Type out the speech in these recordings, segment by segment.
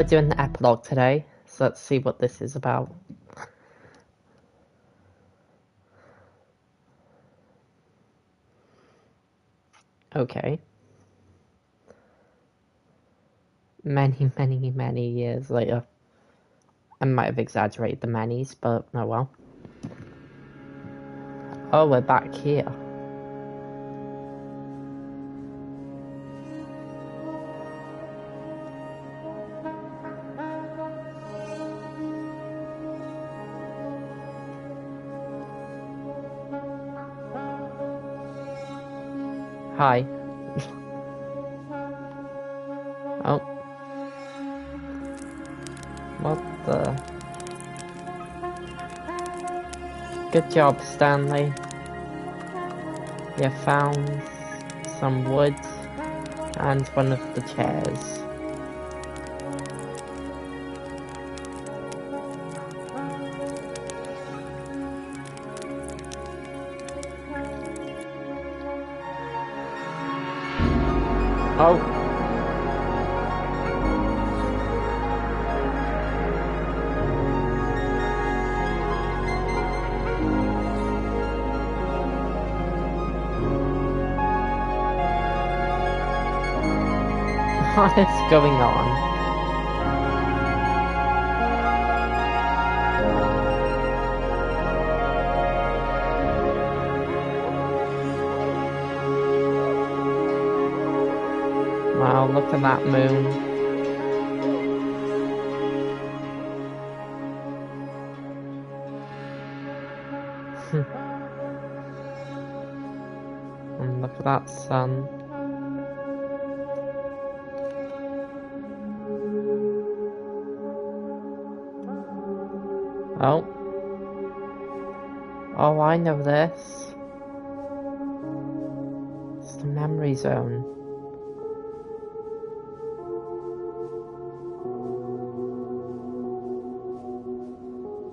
We're doing the epilogue today, so let's see what this is about. Okay. Many years later. I might have exaggerated the manys, but oh well. Oh, we're back here. Hi. Oh. What the? Good job, Stanley. You found some wood and one of the chairs. Oh. What is going on? Wow, look at that moon. And look at that sun. Oh. Oh, I know this. It's the memory zone.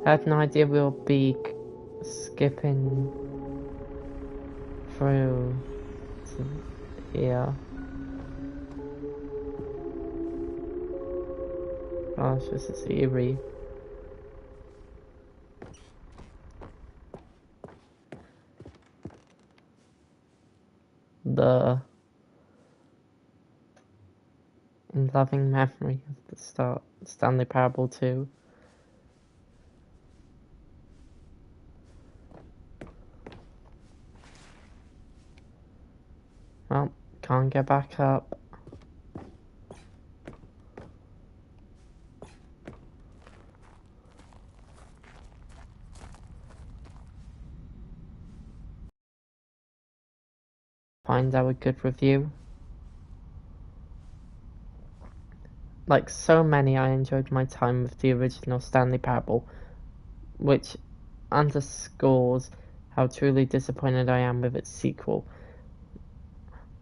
I had no idea we'll be skipping through to here. Oh, it's just a eerie. The in loving memory of the start Stanley Parable 2. Well, can't get back up. Find out a good review. Like so many, I enjoyed my time with the original Stanley Parable, which underscores how truly disappointed I am with its sequel.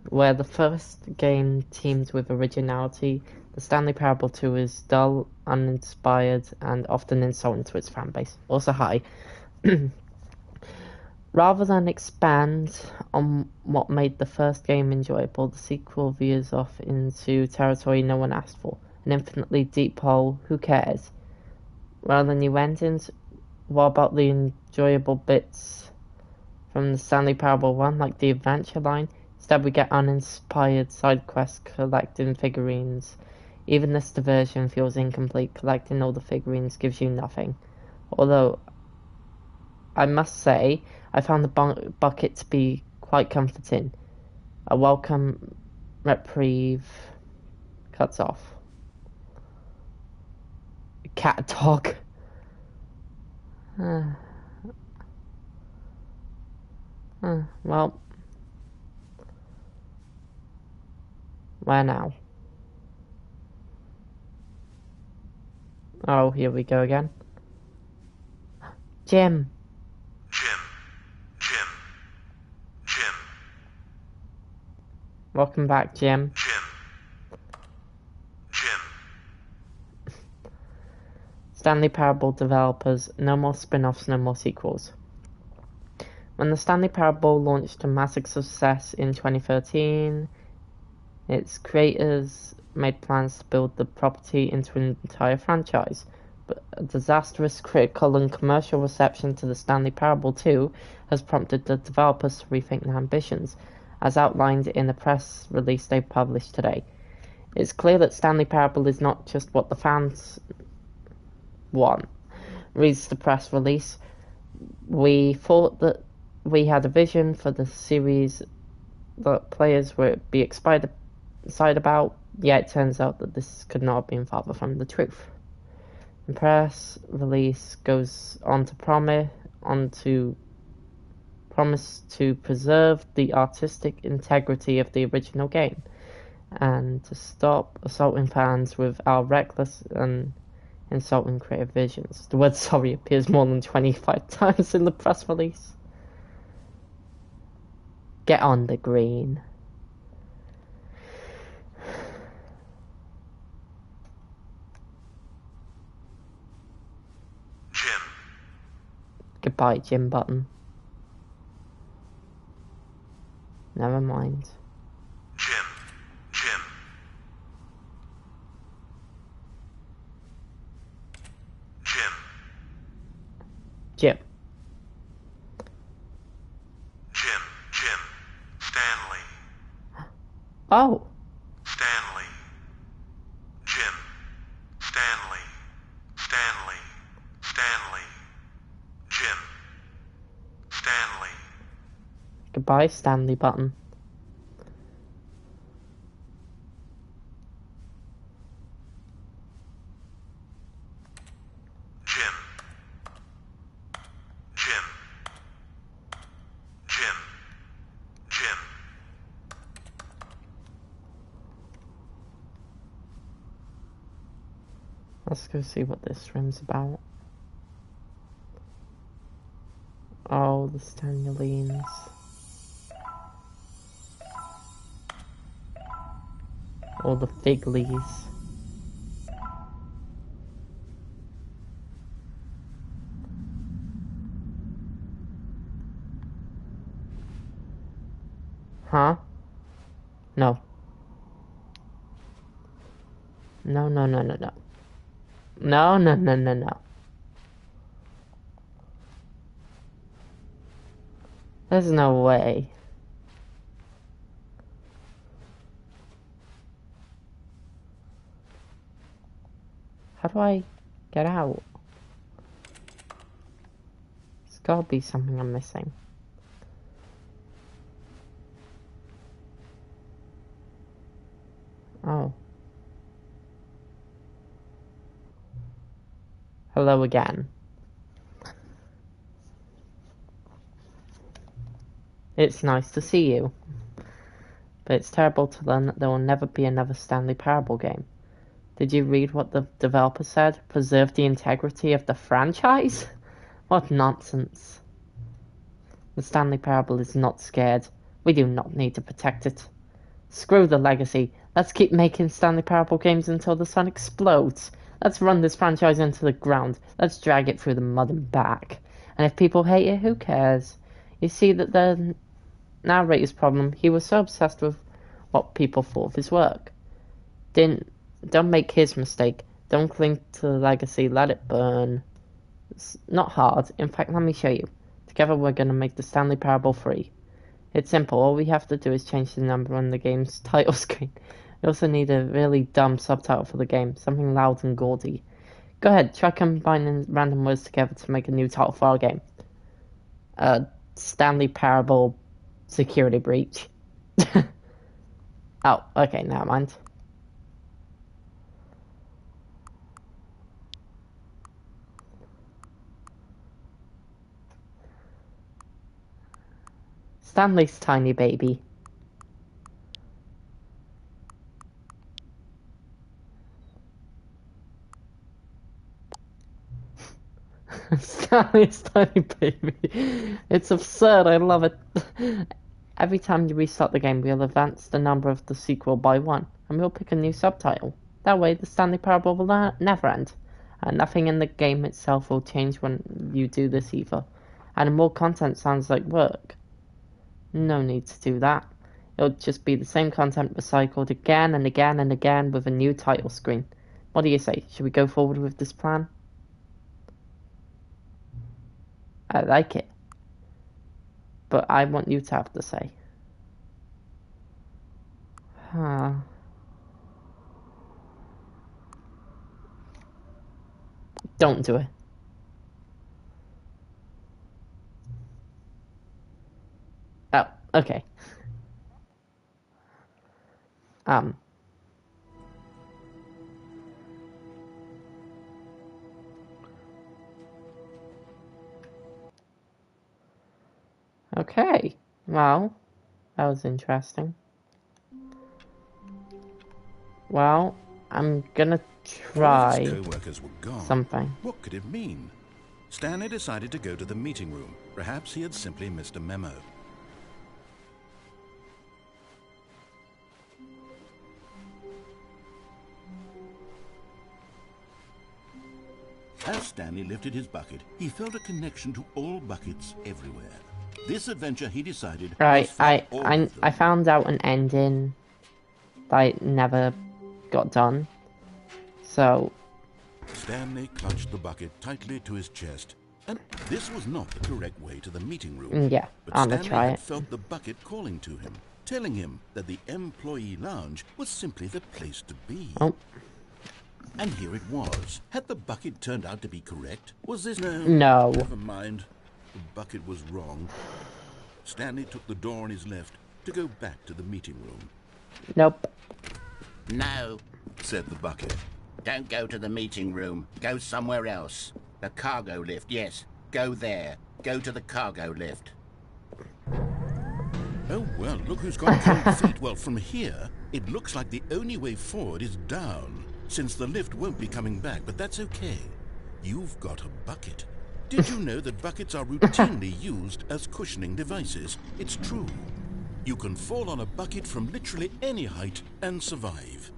Where the first game teamed with originality, the Stanley Parable 2 is dull, uninspired, and often insulting to its fanbase. Also, hi. Rather than expand on what made the first game enjoyable, the sequel veers off into territory no one asked for. An infinitely deep hole, who cares? Rather than new engines, what about the enjoyable bits from the Stanley Parable 1, like the adventure line? Instead, we get uninspired side quests collecting figurines. Even this diversion feels incomplete. Collecting all the figurines gives you nothing. Although, I must say, I found the bucket to be quite comforting. A welcome reprieve. Cuts off. Cat dog. Well. Where now? Oh, here we go again. Jim. Jim. Welcome back, Jim. Jim. Stanley Parable developers, no more spin-offs, no more sequels. When the Stanley Parable launched to massive success in 2013, its creators made plans to build the property into an entire franchise, but a disastrous critical and commercial reception to the Stanley Parable 2 has prompted the developers to rethink their ambitions, as outlined in the press release they published today. It's clear that Stanley Parable is not just what the fans want, reads the press release. We thought that we had a vision for the series that players would be excited about, yet it turns out that this could not have been farther from the truth. The press release goes on to promise to preserve the artistic integrity of the original game, and to stop assaulting fans with our reckless and insulting creative visions. The word sorry appears more than 25 times in the press release. Get on the green. Jim. Goodbye, Jim Button. Never mind. Jim. Jim. Jim. Jim. Jim. Jim. Stanley. Oh. Stanley. Jim. Stanley. Stanley. Stanley. Jim. Stanley. Goodbye, Stanley Button. Jim. Jim. Jim. Jim. Let's go see what this room's about. Oh, the Stanleys. All the Figlies. Huh? No. No, no, no, no, no. No, no, no, no, no. There's no way. How do I get out? There's gotta be something I'm missing. Oh. Hello again. It's nice to see you. But it's terrible to learn that there will never be another Stanley Parable game. Did you read what the developer said? Preserve the integrity of the franchise? What nonsense. The Stanley Parable is not scared. We do not need to protect it. Screw the legacy. Let's keep making Stanley Parable games until the sun explodes. Let's run this franchise into the ground. Let's drag it through the mud and back. And if people hate it, who cares? You see that the narrator's problem, he was so obsessed with what people thought of his work. Don't make his mistake. Don't cling to the legacy. Let it burn. It's not hard. In fact, let me show you. Together we're going to make the Stanley Parable free. It's simple. All we have to do is change the number on the game's title screen. We also need a really dumb subtitle for the game. Something loud and gaudy. Go ahead. Try combining random words together to make a new title for our game. Stanley Parable Security Breach. Oh, okay. Never mind. Stanley's tiny baby. Stanley's tiny baby. It's absurd, I love it. Every time you restart the game, we'll advance the number of the sequel by 1, and we'll pick a new subtitle. That way, the Stanley Parable will never end. And nothing in the game itself will change when you do this either. Adding more content sounds like work. No need to do that. It'll just be the same content recycled again and again and again with a new title screen. What do you say? Should we go forward with this plan? I like it. But I want you to have to say. Huh. Don't do it. Oh, okay. Okay. Well, that was interesting. Well, I'm gonna try All his co-workers were gone. something. What could it mean? Stanley decided to go to the meeting room. Perhaps he had simply missed a memo. As Stanley lifted his bucket, he felt a connection to all buckets everywhere. This adventure, he decided, Right, was for all of them. I found out an ending that never got done. So, Stanley clutched the bucket tightly to his chest, and this was not the correct way to the meeting room. yeah, But I'm gonna Stanley try had it. felt the bucket calling to him, telling him that the employee lounge was simply the place to be. Oh, And here it was. Had the bucket turned out to be correct? Was this no? No. Never mind. The bucket was wrong. Stanley took the door on his left to go back to the meeting room. nope. No, Said the bucket. don't go to the meeting room. Go somewhere else. The cargo lift, yes. Go there. Go to the cargo lift. Oh, well, look who's got cold feet. Well, from here, it looks like the only way forward is down, since the lift won't be coming back, but that's okay. You've got a bucket. Did you know that buckets are routinely used as cushioning devices? It's true. You can fall on a bucket from literally any height and survive.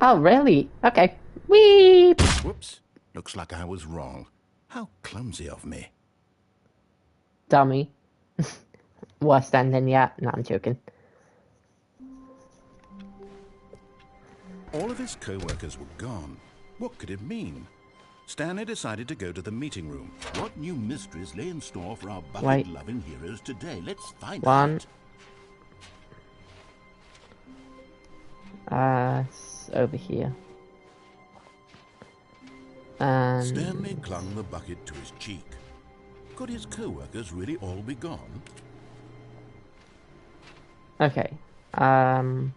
Oh, really? Okay. Whee! Whoops. Looks like I was wrong. How clumsy of me. Dummy. Worst ending yet. No, I'm joking. All of his co-workers were gone. What could it mean? Stanley decided to go to the meeting room. What new mysteries lay in store for our bucket-loving heroes today? Let's find out. It's over here. Stanley clung the bucket to his cheek. Could his co-workers really all be gone? Okay. Right,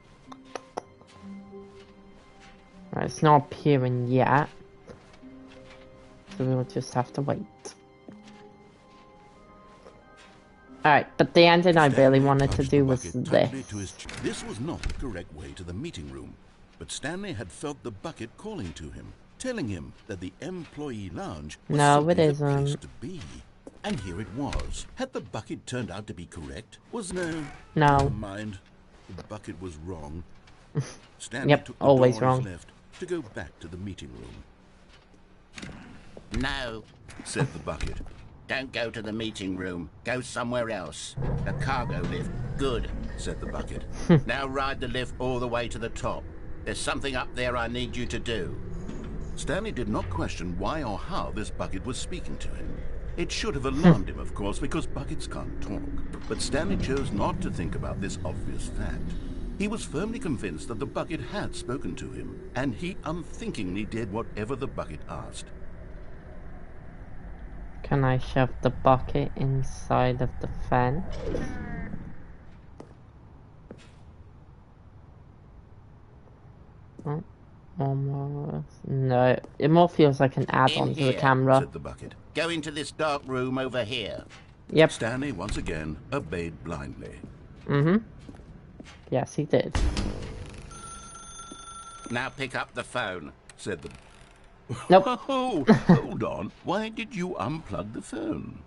it's not appearing yet. So we'll just have to wait. Alright, but the ending I really wanted to do was this. This was not the correct way to the meeting room, but Stanley had felt the bucket calling to him, telling him that the employee lounge was simply the place to be. And here it was. Had the bucket turned out to be correct? Was no. No. Never mind. The bucket was wrong. Stanley Yep, took the always door on wrong. his left to go back to the meeting room. No, Said the bucket. don't go to the meeting room. Go somewhere else. The cargo lift. Good. Said the bucket. Now ride the lift all the way to the top. There's something up there I need you to do. Stanley did not question why or how this bucket was speaking to him. It should have alarmed him, of course, because buckets can't talk. But Stanley chose not to think about this obvious fact. He was firmly convinced that the bucket had spoken to him, and he unthinkingly did whatever the bucket asked. Can I shove the bucket inside of the fan? Oh, almost. No, it more feels like an add-on In to the here, camera. Said the bucket. Go into this dark room over here. Yep. Stanley once again obeyed blindly. Mm-hmm. Yes, he did. Now pick up the phone. Said the... Nope. Oh, hold on. Why did you unplug the phone?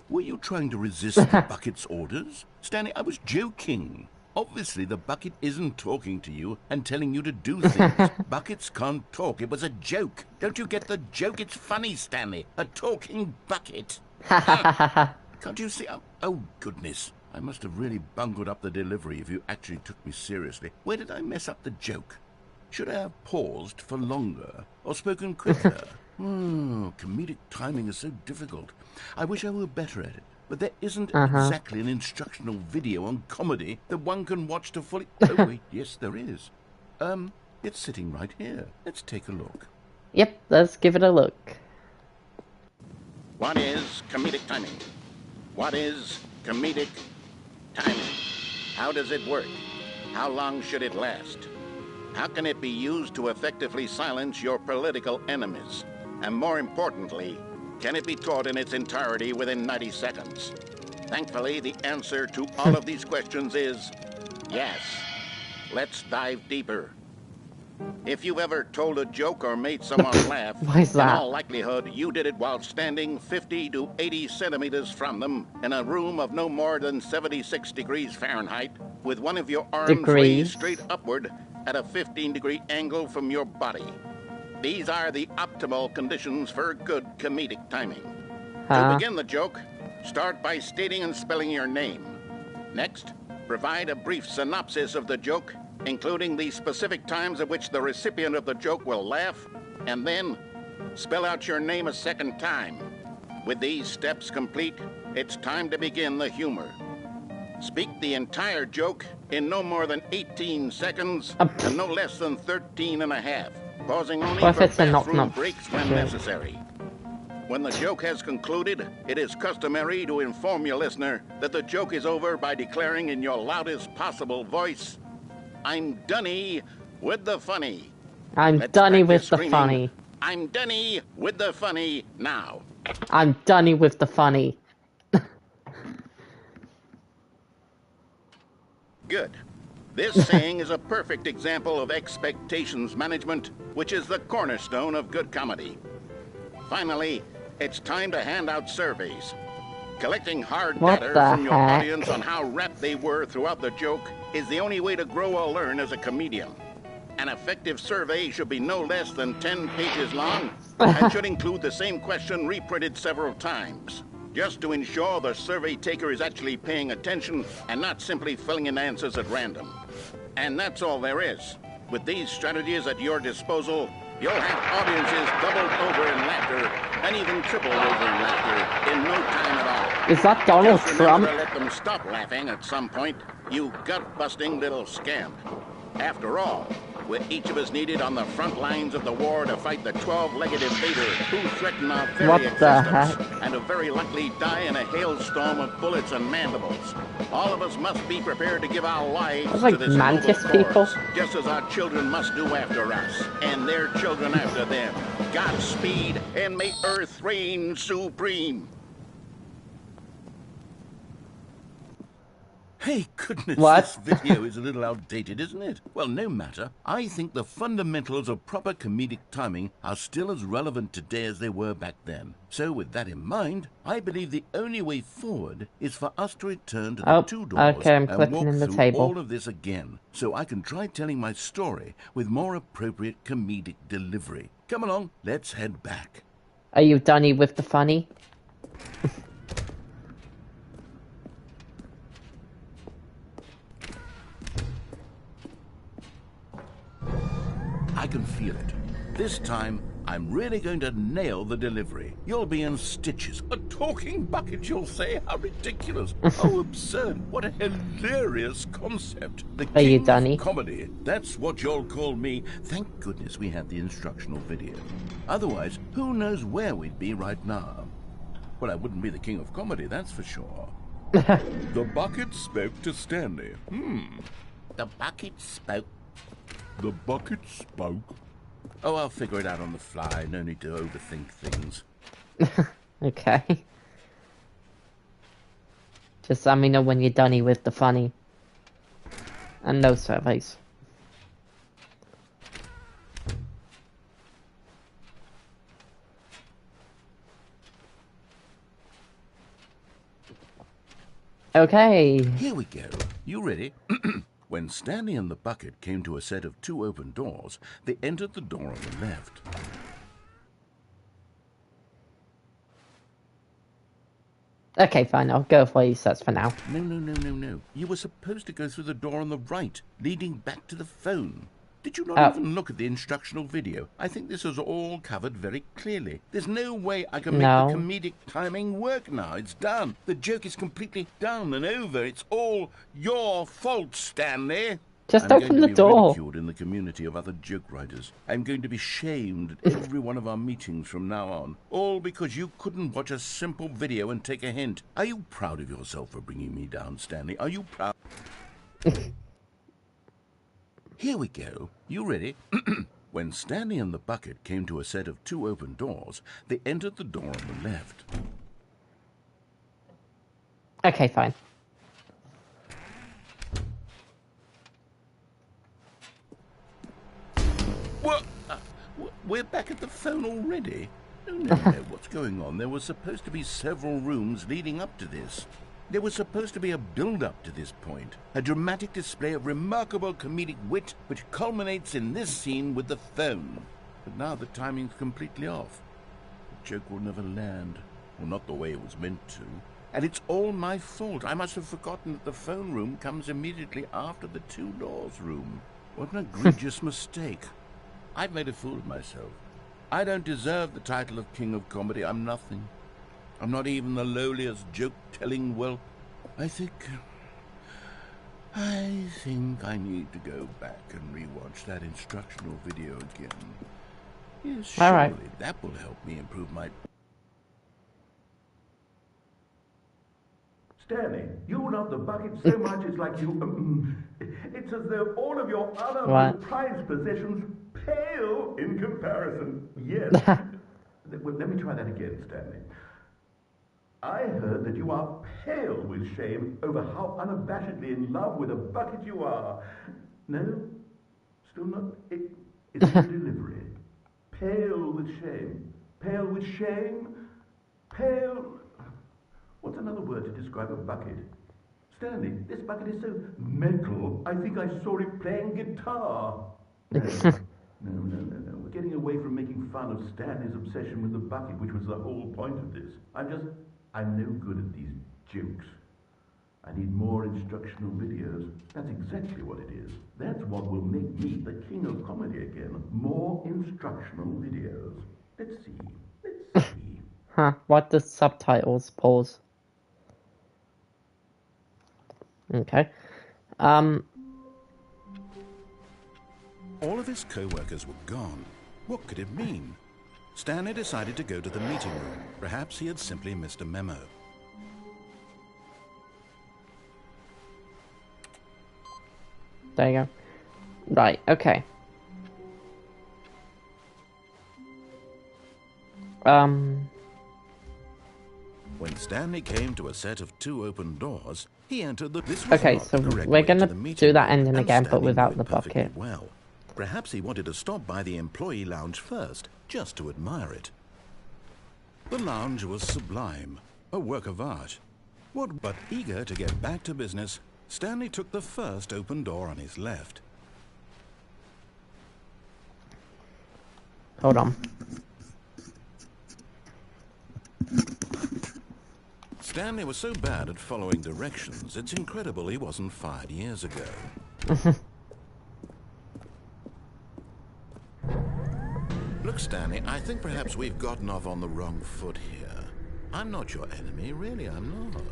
Were you trying to resist the bucket's orders? Stanley, I was joking. Obviously, the bucket isn't talking to you and telling you to do things. Buckets can't talk. It was a joke. Don't you get the joke? It's funny, Stanley. A talking bucket. Can't you see? Oh, goodness. I must have really bungled up the delivery if you actually took me seriously. Where did I mess up the joke? Should I have paused for longer or spoken quicker? Comedic timing is so difficult. I wish I were better at it. But there isn't exactly an instructional video on comedy that one can watch to fully... Oh, wait, yes, there is. It's sitting right here. Let's take a look. Yep, let's give it a look. What is comedic timing? What is comedic timing? How does it work? How long should it last? How can it be used to effectively silence your political enemies? And more importantly, can it be taught in its entirety within 90 seconds? Thankfully, the answer to all of these questions is yes. Let's dive deeper. If you've ever told a joke or made someone laugh, Why is in that? all likelihood, you did it while standing 50 to 80 centimeters from them in a room of no more than 76 degrees Fahrenheit, with one of your arms raised straight upward at a 15-degree angle from your body. These are the optimal conditions for good comedic timing. To begin the joke, start by stating and spelling your name. Next, provide a brief synopsis of the joke, including the specific times at which the recipient of the joke will laugh, and then spell out your name a second time. With these steps complete, it's time to begin the humor. Speak the entire joke in no more than 18 seconds and no less than 13 and a half, pausing only for bathroom breaks when necessary. When the joke has concluded, it is customary to inform your listener that the joke is over by declaring in your loudest possible voice, "I'm dunny with the funny." I'm dunny with the funny. I'm dunny with the funny now. I'm dunny with the funny. Good. This saying is a perfect example of expectations management, which is the cornerstone of good comedy. Finally, it's time to hand out surveys. Collecting hard data from your audience on how rapt they were throughout the joke is the only way to grow or learn as a comedian. An effective survey should be no less than 10 pages long and should include the same question reprinted several times, just to ensure the survey taker is actually paying attention and not simply filling in answers at random. And that's all there is. With these strategies at your disposal, you'll have audiences doubled over in laughter and even tripled over in laughter in no time at all. Is that Donald Trump? To let them stop laughing at some point, you gut-busting little scamp. After all, we're each of us needed on the front lines of the war to fight the 12-legged invader who threaten our very existence and to very likely die in a hailstorm of bullets and mandibles. All of us must be prepared to give our lives to this noble cause, just as our children must do after us, and their children after them. Godspeed, and may Earth reign supreme. Hey, goodness, this video is a little outdated, isn't it? Well, no matter. I think the fundamentals of proper comedic timing are still as relevant today as they were back then. So with that in mind, I believe the only way forward is for us to return to the two doors and walk through all of this again, so I can try telling my story with more appropriate comedic delivery. Come along, let's head back. Are you dunny with the funny? I can feel it. This time, I'm really going to nail the delivery. You'll be in stitches. A talking bucket, you'll say? How ridiculous. How absurd. What a hilarious concept. The king of comedy. That's what you'll call me. Thank goodness we had the instructional video. Otherwise, who knows where we'd be right now. Well, I wouldn't be the king of comedy, that's for sure. The bucket spoke to Stanley. The bucket spoke. The bucket spoke. Oh, I'll figure it out on the fly. No need to overthink things. Okay. Just let me know when you're dunny with the funny. And no surveys. Okay. Here we go. You ready? When Stanley and the bucket came to a set of two open doors, they entered the door on the left. Okay, fine. I'll go with what he says for now. No. You were supposed to go through the door on the right, leading back to the phone. Did you not even look at the instructional video? I think this is all covered very clearly. There's no way I can make the comedic timing work now. It's done. The joke is completely done and over. It's all your fault, Stanley. Just open the door. I'm going to be ridiculed in the community of other joke writers. I'm going to be shamed at every one of our meetings from now on. All because you couldn't watch a simple video and take a hint. Are you proud of yourself for bringing me down, Stanley? Are you proud? Here we go. You ready? When Stanley and the bucket came to a set of 2 open doors, they entered the door on the left. Okay, fine. What? We're back at the phone already? No. What's going on? There were supposed to be several rooms leading up to this. There was supposed to be a build-up to this point. A dramatic display of remarkable comedic wit which culminates in this scene with the phone. But now the timing's completely off. The joke will never land. Well, not the way it was meant to. And it's all my fault. I must have forgotten that the phone room comes immediately after the 2 doors room. What an egregious mistake. I've made a fool of myself. I don't deserve the title of King of Comedy. I'm nothing. I'm not even the lowliest joke-telling whelp. I think I need to go back and rewatch that instructional video again. Yes, surely all right. That will help me improve my... Stanley, you love the bucket so much it's like you... it's as though all of your other prized possessions pale in comparison. Yes. Well, let me try that again, Stanley. I heard that you are pale with shame over how unabashedly in love with a bucket you are. No? Still not? It's the delivery. Pale with shame. Pale with shame. Pale... What's another word to describe a bucket? Stanley, this bucket is so metal, I think I saw it playing guitar. No. We're getting away from making fun of Stanley's obsession with the bucket, which was the whole point of this. I'm no good at these jokes. I need more instructional videos. That's exactly what it is. That's what will make me the king of comedy again. More instructional videos. Let's see. Huh, what the subtitles? Pause. Okay. All of his co-workers were gone. What could it mean? Stanley decided to go to the meeting room. Perhaps he had simply missed a memo. There you go. Right, okay. When Stanley came to a set of 2 open doors, he entered the... Okay, so we're gonna do that ending again, but without the bucket. Well, perhaps he wanted to stop by the employee lounge first, just to admire it. The lounge was sublime, a work of art. But eager to get back to business, Stanley took the first open door on his left. Hold on. Stanley was so bad at following directions, it's incredible he wasn't fired years ago. Look, Stanley, I think perhaps we've gotten off on the wrong foot here. I'm not your enemy, really, I'm not.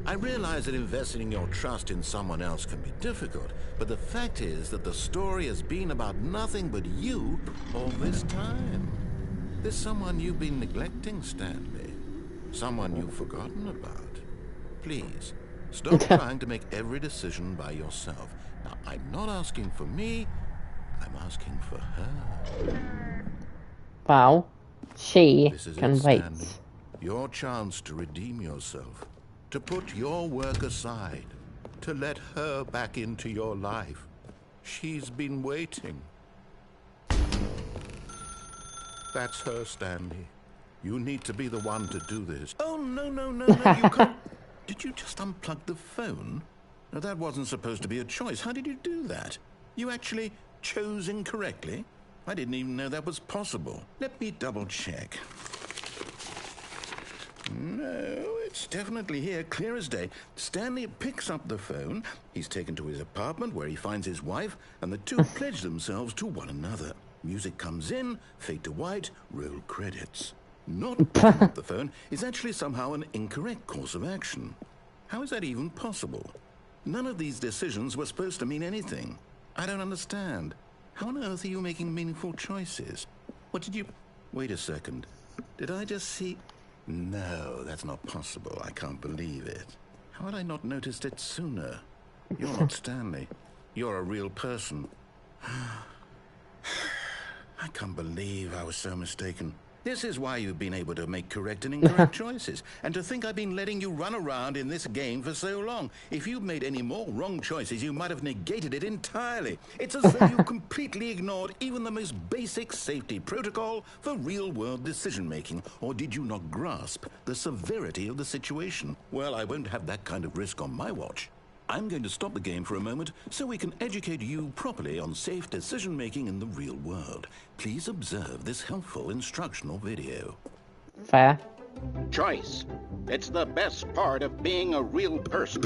I realize that investing your trust in someone else can be difficult, but the fact is that the story has been about nothing but you all this time. There's someone you've been neglecting, Stanley. Someone you've forgotten about. Please, stop trying to make every decision by yourself. Now, I'm not asking for me, I'm asking for her. Wow. She This is can it, wait. Stanley. Your chance to redeem yourself. To put your work aside. To let her back into your life. She's been waiting. That's her, Stanley. You need to be the one to do this. Oh, no, you can't. Did you just unplug the phone? No, that wasn't supposed to be a choice. How did you do that? You actually chose incorrectly? I didn't even know that was possible. Let me double check. No, it's definitely here, clear as day. Stanley picks up the phone. He's taken to his apartment where he finds his wife, and the two pledge themselves to one another. Music comes in, fade to white, roll credits. Not picking up the phone is actually somehow an incorrect course of action. How is that even possible? None of these decisions were supposed to mean anything. I don't understand. How on earth are you making meaningful choices? What did you... Wait a second. Did I just see... No, that's not possible. I can't believe it. How had I not noticed it sooner? You're not Stanley. You're a real person. I can't believe I was so mistaken. This is why you've been able to make correct and incorrect choices. And to think I've been letting you run around in this game for so long. If you'd made any more wrong choices, you might have negated it entirely. It's as though you completely ignored even the most basic safety protocol for real-world decision-making. Or did you not grasp the severity of the situation? Well, I won't have that kind of risk on my watch. I'm going to stop the game for a moment so we can educate you properly on safe decision-making in the real world. Please observe this helpful instructional video. Fair. Choice. It's the best part of being a real person.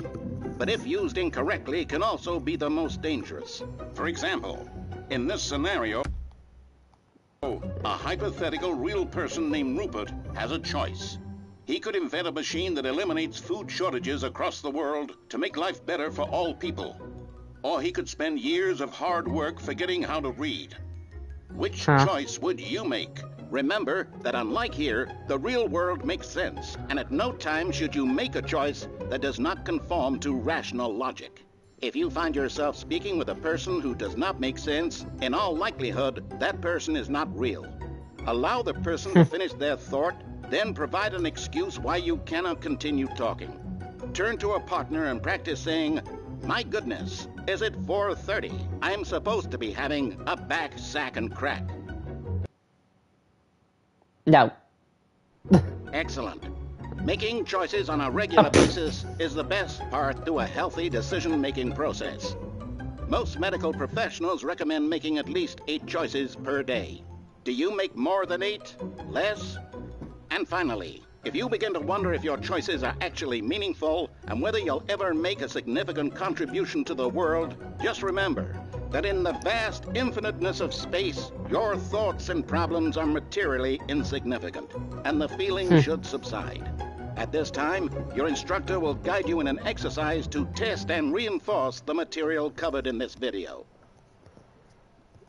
But if used incorrectly, can also be the most dangerous. For example, in this scenario, a hypothetical real person named Rupert has a choice. He could invent a machine that eliminates food shortages across the world to make life better for all people. Or he could spend years of hard work forgetting how to read. Which choice would you make? Remember that unlike here, the real world makes sense, and at no time should you make a choice that does not conform to rational logic. If you find yourself speaking with a person who does not make sense, in all likelihood, that person is not real. Allow the person to finish their thought, then provide an excuse why you cannot continue talking. Turn to a partner and practice saying, "My goodness, is it 4:30? I'm supposed to be having a back, sack, and crack." No. Excellent. Making choices on a regular basis is the best part to a healthy decision-making process. Most medical professionals recommend making at least 8 choices per day. Do you make more than 8? Less? And finally, if you begin to wonder if your choices are actually meaningful and whether you'll ever make a significant contribution to the world, just remember that in the vast infiniteness of space, your thoughts and problems are materially insignificant, and the feeling should subside. At this time, your instructor will guide you in an exercise to test and reinforce the material covered in this video.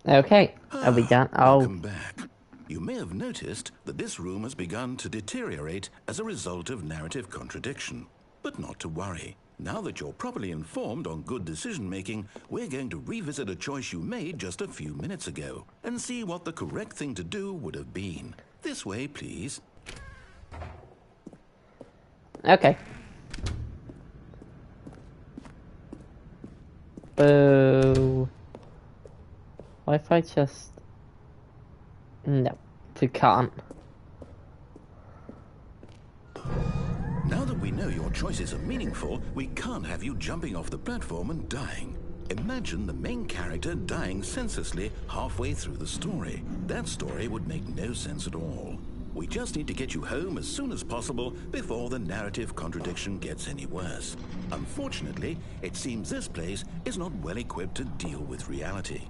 Okay, are we done? Oh. Welcome back. You may have noticed that this room has begun to deteriorate as a result of narrative contradiction. But not to worry. Now that you're properly informed on good decision-making, we're going to revisit a choice you made just a few minutes ago and see what the correct thing to do would have been. This way, please. Okay. Boo. What if I just... No, we can't. Now that we know your choices are meaningful, we can't have you jumping off the platform and dying. Imagine the main character dying senselessly halfway through the story. That story would make no sense at all. We just need to get you home as soon as possible before the narrative contradiction gets any worse. Unfortunately, it seems this place is not well equipped to deal with reality.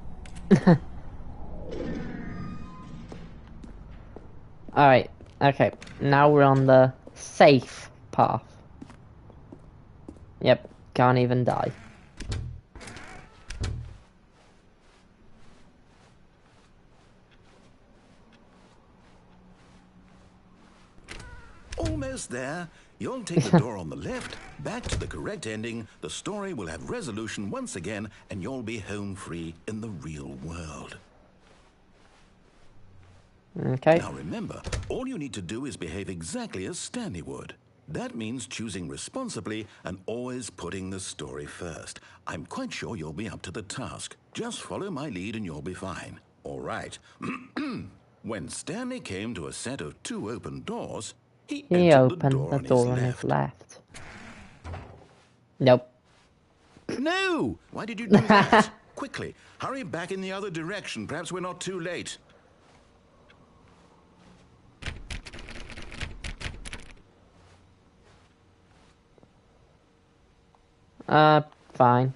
Alright, okay. Now we're on the safe path. Yep, can't even die. Almost there. You'll take the door on the left, back to the correct ending, the story will have resolution once again, and you'll be home free in the real world. Okay. Now remember, all you need to do is behave exactly as Stanley would. That means choosing responsibly and always putting the story first. I'm quite sure you'll be up to the task. Just follow my lead and you'll be fine. All right. When Stanley came to a set of 2 open doors, he opened the door on his left. Nope. No! Why did you do that? Quickly, hurry back in the other direction. Perhaps we're not too late. Fine.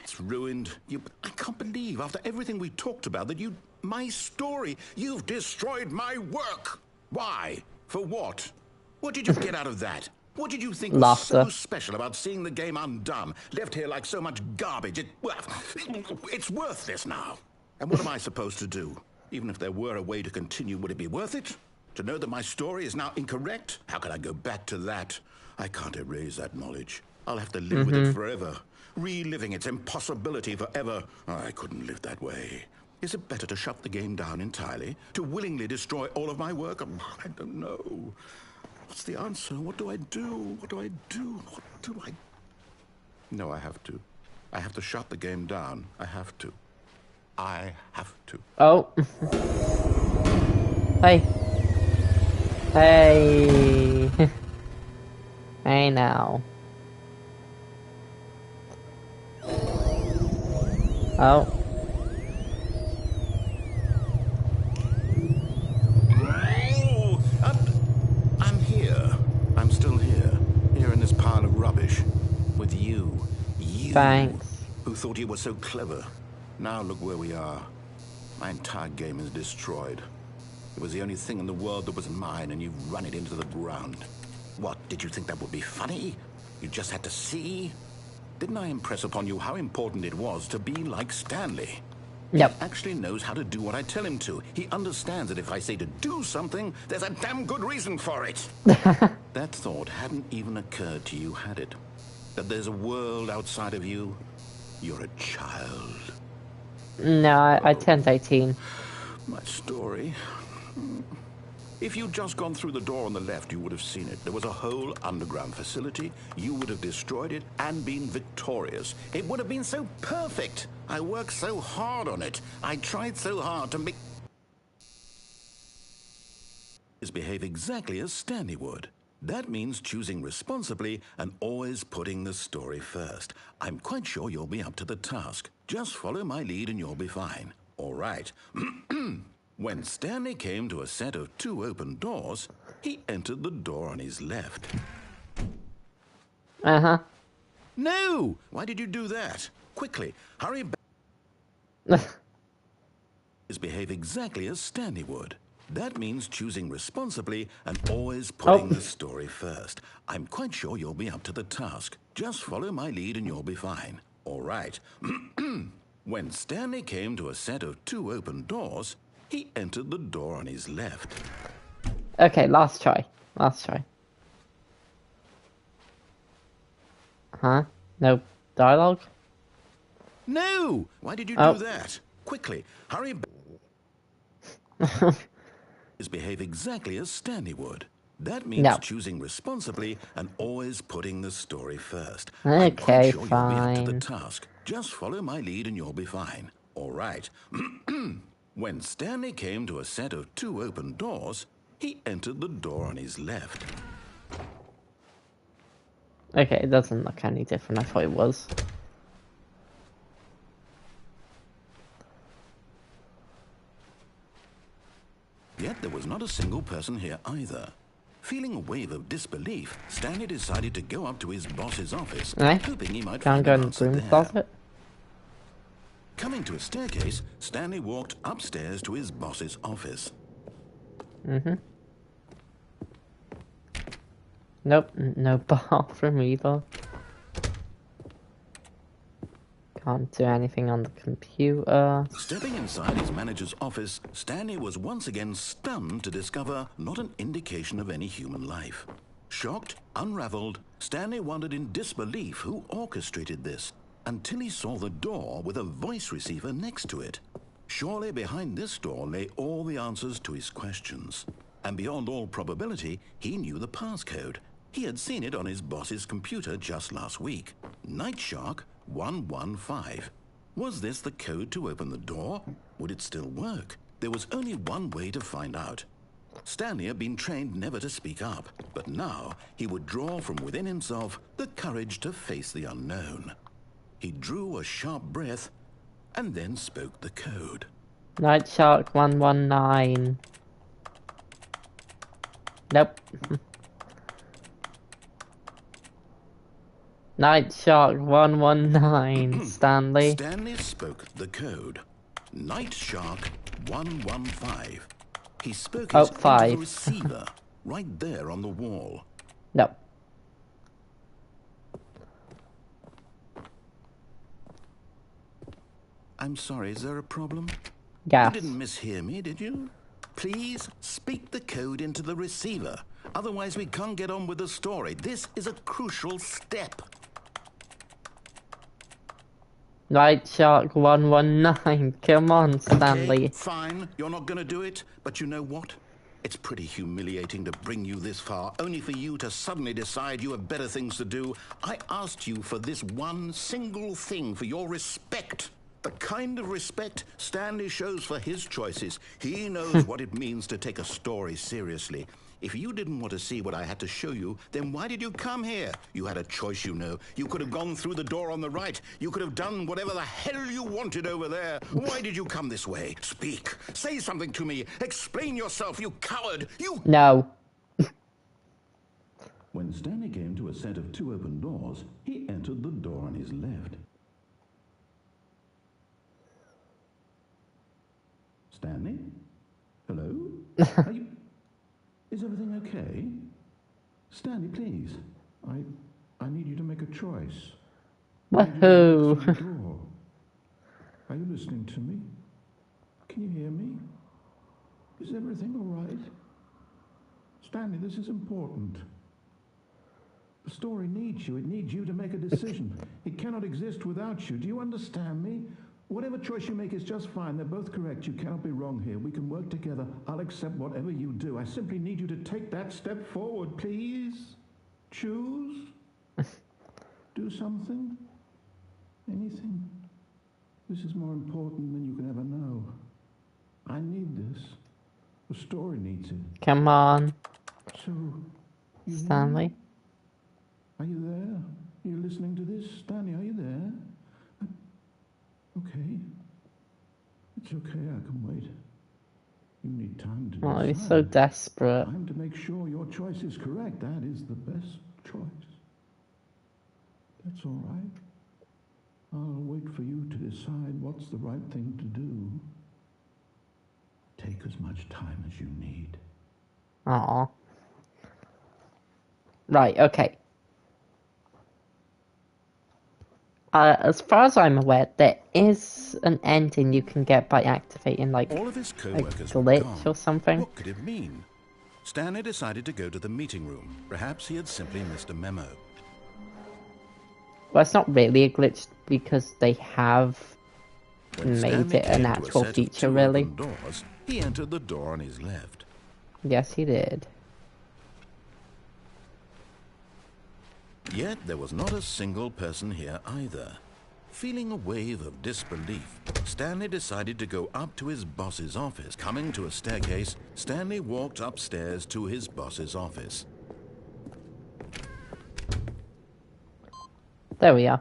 It's ruined. I can't believe, after everything we talked about, that my story, you've destroyed my work. Why? For what? What did you get out of that? What did you think was so special about seeing the game undone, left here like so much garbage? It's worthless now. And what am I supposed to do? Even if there were a way to continue, would it be worth it? To know that my story is now incorrect? How can I go back to that? I can't erase that knowledge. I'll have to live with it forever. Reliving its impossibility forever. I couldn't live that way. Is it better to shut the game down entirely? To willingly destroy all of my work? I don't know. What's the answer? What do I do? What do I do? What do I... No, I have to. I have to shut the game down. I have to. I have to. Oh. Hey. Hey. Hey now. Oh. I'm here. I'm still here. Here in this pile of rubbish. With you. You. Thanks. Who thought you were so clever. Now look where we are. My entire game is destroyed. It was the only thing in the world that was mine, and you've run it into the ground. What, did you think that would be funny? You just had to see? Didn't I impress upon you how important it was to be like Stanley? Yep. He actually knows how to do what I tell him to. He understands that if I say to do something, there's a damn good reason for it. That thought hadn't even occurred to you, had it? That there's a world outside of you? You're a child. No, I turned 18. My story. If you'd just gone through the door on the left, you would have seen it. There was a whole underground facility. You would have destroyed it and been victorious. It would have been so perfect. I worked so hard on it. I tried so hard to make... behave exactly as Stanley would. That means choosing responsibly and always putting the story first. I'm quite sure you'll be up to the task. Just follow my lead and you'll be fine. All right. When Stanley came to a set of 2 open doors, he entered the door on his left. Uh-huh. No! Why did you do that? Quickly, hurry back. Behave exactly as Stanley would. That means choosing responsibly and always putting the story first. I'm quite sure you'll be up to the task. Just follow my lead and you'll be fine. All right. When Stanley came to a set of 2 open doors, he entered the door on his left. Okay, last try. Last try. Huh? No dialogue? No! Why did you do that? Quickly, hurry back. Behave exactly as Stanley would. That means choosing responsibly and always putting the story first. I'm quite sure you'll be up to the task. Just follow my lead and you'll be fine. All right. When Stanley came to a set of 2 open doors, he entered the door on his left. Okay, it doesn't look any different. I thought it was. Yet there was not a single person here either. Feeling a wave of disbelief, Stanley decided to go up to his boss's office, hoping he might find an answer there. Closet? Coming to a staircase, Stanley walked upstairs to his boss's office. Nope, no bathroom either. Can't do anything on the computer. Stepping inside his manager's office, Stanley was once again stunned to discover not an indication of any human life. Shocked, unraveled, Stanley wondered in disbelief who orchestrated this, until he saw the door with a voice receiver next to it. Surely behind this door lay all the answers to his questions. And beyond all probability, he knew the passcode. He had seen it on his boss's computer just last week. Nightshark 115. Was this the code to open the door? Would it still work? There was only one way to find out. Stanley had been trained never to speak up, but now he would draw from within himself the courage to face the unknown. He drew a sharp breath and then spoke the code. Night Shark 119. Nope. Night Shark 119, Stanley. Stanley spoke the code. Night Shark 115. He spoke it into the receiver, right there on the wall. Nope. I'm sorry, is there a problem? Yeah. You didn't mishear me, did you? Please speak the code into the receiver. Otherwise, we can't get on with the story. This is a crucial step. Night Shark 119. Come on, Stanley. Okay, fine. You're not going to do it. But you know what? It's pretty humiliating to bring you this far, only for you to suddenly decide you have better things to do. I asked you for this one single thing, for your respect. The kind of respect Stanley shows for his choices. He knows what it means to take a story seriously. If you didn't want to see what I had to show you, then why did you come here? You had a choice, you know. You could have gone through the door on the right. You could have done whatever the hell you wanted over there. Why did you come this way? Speak. Say something to me. Explain yourself, you coward. You... No. When Stanley came to a set of 2 open doors, he entered the door on his left. Stanley? Hello? Are you... Is everything okay? Stanley, please. I need you to make a choice. Woohoo! Are you listening to me? Can you hear me? Is everything all right? Stanley, this is important. The story needs you. It needs you to make a decision. It cannot exist without you. Do you understand me? Whatever choice you make is just fine. They're both correct. You cannot be wrong here. We can work together. I'll accept whatever you do. I simply need you to take that step forward, please. Choose. Do something. Anything. This is more important than you can ever know. I need this. The story needs it. Come on. So, Stanley? Are you there? You're listening to this? Stanley, are you there? Okay. It's okay, I can wait. You need time to decide. Oh, he's so desperate. Time to make sure your choice is correct. That is the best choice. That's all right. I'll wait for you to decide what's the right thing to do. Take as much time as you need. Aw. Right, okay. As far as I'm aware, there is an ending you can get by activating, like, all of his co-workers a glitch or something. What could it mean? Stanley decided to go to the meeting room. Perhaps he had simply missed a memo. Well, it's not really a glitch because they have made it an actual feature, really. Doors, he entered the door on his left. Yes, he did. Yet there was not a single person here either. Feeling a wave of disbelief, Stanley decided to go up to his boss's office. Coming to a staircase, Stanley walked upstairs to his boss's office. There we are.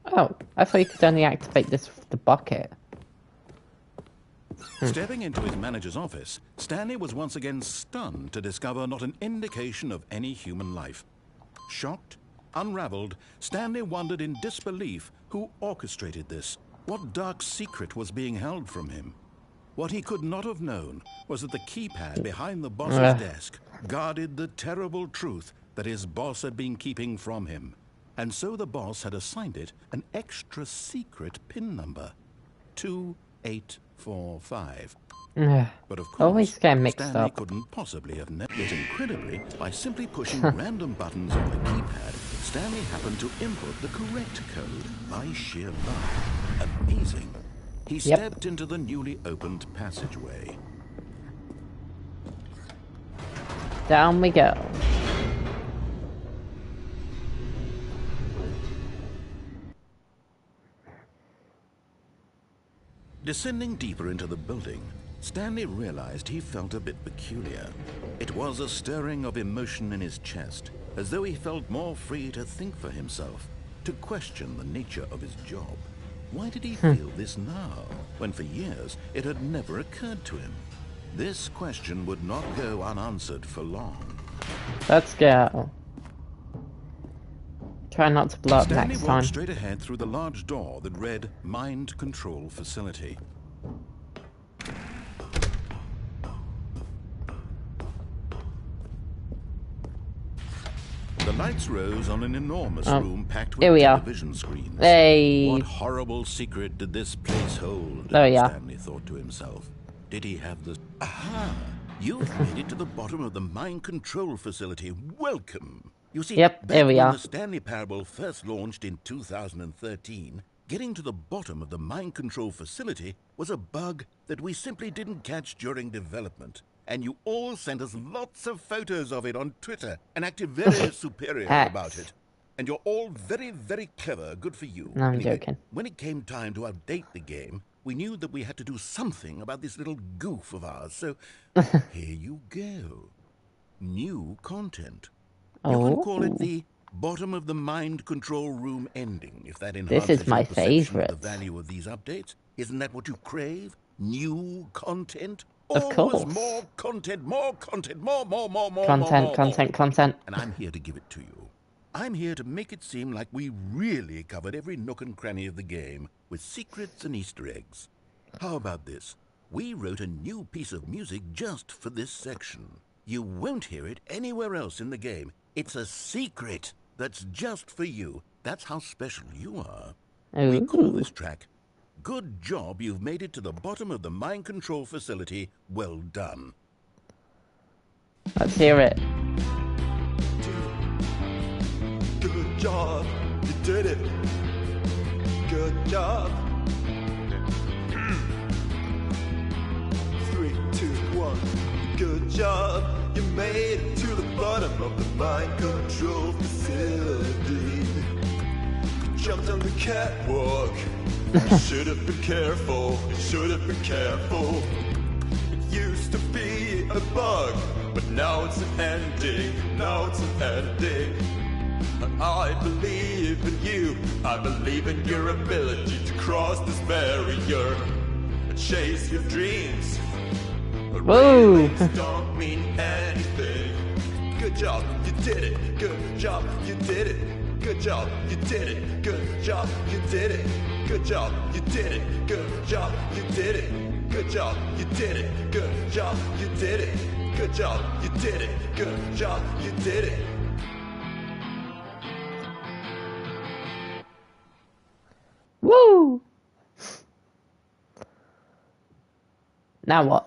Oh, I thought you could only activate this with the bucket. Stepping into his manager's office, Stanley was once again stunned to discover not an indication of any human life. Shocked, unraveled, Stanley wondered in disbelief who orchestrated this. What dark secret was being held from him? What he could not have known was that the keypad behind the boss's desk guarded the terrible truth that his boss had been keeping from him. And so the boss had assigned it an extra secret PIN number. 2845. But of course, always get mixed Stanley up. couldn't possibly have known it. Incredibly, by simply pushing random buttons on the keypad, Stanley happened to input the correct code by sheer luck. Amazing. He stepped into the newly opened passageway. Down we go. Descending deeper into the building, Stanley realized he felt a bit peculiar. It was a stirring of emotion in his chest. as though he felt more free to think for himself, to question the nature of his job. Why did he feel this now, when for years it had never occurred to him? This question would not go unanswered for long. Let's go. Try not to blow up Stanley next walked time. straight ahead through the large door that read Mind Control Facility. The lights rose on an enormous room packed with television screens. Hey. What horrible secret did this place hold? There we are. Stanley thought to himself. Did he have the... Aha! You've made it to the bottom of the mind control facility. Welcome! You see, yep, there we are. When the Stanley Parable first launched in 2013, getting to the bottom of the mind control facility was a bug that we simply didn't catch during development. And you all sent us lots of photos of it on Twitter and acted very superior about it. And you're all very, very clever. Good for you. No, I'm joking. When it came time to update the game, we knew that we had to do something about this little goof of ours. So here you go. New content. You can call it the bottom of the mind control room ending, if that enhances this is my your perception favorite. of the value of these updates. Isn't that what you crave? New content? Of course. Always more content, more content, more. Content. And I'm here to give it to you. I'm here to make it seem like we really covered every nook and cranny of the game with secrets and Easter eggs. How about this? We wrote a new piece of music just for this section. You won't hear it anywhere else in the game. It's a secret that's just for you. That's how special you are. Ooh. We call this track, Good Job You've Made It to the Bottom of the Mind Control Facility. Well done. Let's hear it. Good job, you did it. Good job. 3, 2, 1. Good job, you made it to the bottom of the mind control facility. You jumped on the catwalk. You should have been careful. You should have been careful. It used to be a bug, but now it's an ending. Now it's an ending. I believe in you. I believe in your ability to cross this barrier and chase your dreams. But railings don't mean anything. Good job, you did it. Good job, you did it. Good job, you did it. Good job, you did it. Good job, you did it. Good job, you did it. Good job, you did it. Good job, you did it. Good job, you did it. Good job, you did it. Woo! Now what?